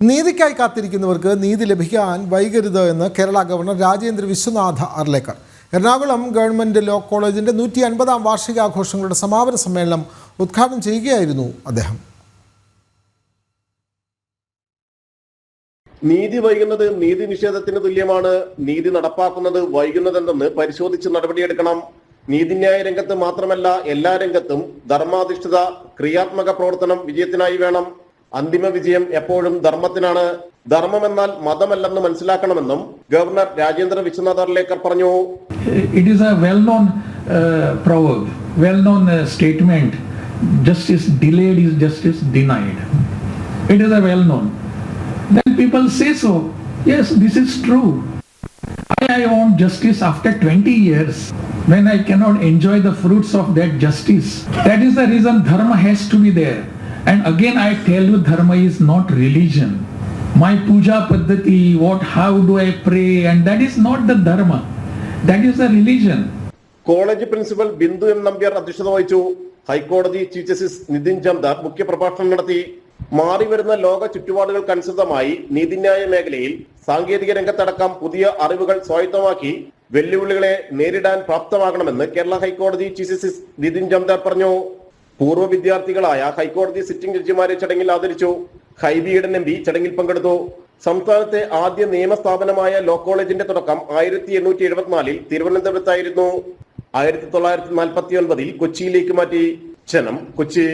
നീതിക്കായി കാത്തിരിക്കുന്നവർക്ക് നീതി ലഭിക്കാൻ വൈകരുത് എന്ന് Kerala governor Rajendra Vishwanath Arlekar. Ernakulam government law കോളേജിൻ്റെ 150-ാം വാർഷികാഘോഷങ്ങളുടെ സമാപന സമ്മേളനം ഉദ്ഘാടനം ചെയ്യുകയായിരുന്നു അദ്ദേഹം. നീതി വൈകുന്നത് നീതി നിഷേധത്തിന് തുല്യമാണ്. നീതി നടപ്പാക്കുന്നത് വൈകുന്നതെന്തെന്ന് പരിശോധിച്ച് നടപടിയെടുക്കണം. നീതിന്യായ രംഗത്ത് മാത്രമല്ല എല്ലാ രംഗത്തും ധർമാധിഷ്ഠിത ക്രിയാത്മക പ്രവർത്തനം വിജയത്തിനായി വേണം. അന്തിമ വിജയം എപ്പോഴും ധർമ്മത്തിനാണ്. ധർമ്മമെന്നാൽ മതമല്ലെന്ന് മനസ്സിലാക്കണമെന്നും ഗവർണർ രാജേന്ദ്ര വിശ്വനാഥ് അർലേക്കർ പറഞ്ഞു. It is a well-known proverb, well-known statement. Justice delayed is justice denied. It is a well-known. Then people say so. Yes, this is true. I want justice after 20 years when I cannot enjoy the fruits of that justice. That is the reason dharma has to be there. And again I tell you, dharma is not religion. My puja paddhati, how do I pray, and that is not the dharma. That is the religion. College principal Bindu M Nambiar അധ്യക്ഷത വഹിച്ചു. ഹൈക്കോടതി chief justice Nitin Jamdar മുഖ്യപ്രഭാഷണം നടത്തി. മാറിവരുന്ന ലോക ചുറ്റുപാടുകൾക്കനുസൃതമായി നീതിന്യായ മേഖലയിൽ സാങ്കേതിക രംഗത്തടക്കം പുതിയ അറിവുകൾ സ്വായത്തമാക്കി വെല്ലുവിളികളെ നേരിടാൻ പ്രാപ്തമാകണമെന്ന് കേരള ഹൈക്കോടതി ചീഫ് ജസ്റ്റിസ് നിതിൻ ജംദാർ പറഞ്ഞു. പൂർവ്വ വിദ്യാർത്ഥികളായ ഹൈക്കോടതി സിറ്റിംഗ് ജഡ്ജിമാരെ ചടങ്ങിൽ ആദരിച്ചു. ഹൈബി ഈഡൻ എം പി ചടങ്ങിൽ പങ്കെടുത്തു. സംസ്ഥാനത്തെ ആദ്യ നിയമസ്ഥാപനമായ ലോ കോളേജിന്റെ തുടക്കം 1874 തിരുവനന്തപുരത്തായിരുന്നു. 1949 കൊച്ചിയിലേക്ക് മാറ്റി. ജനം, കൊച്ചി.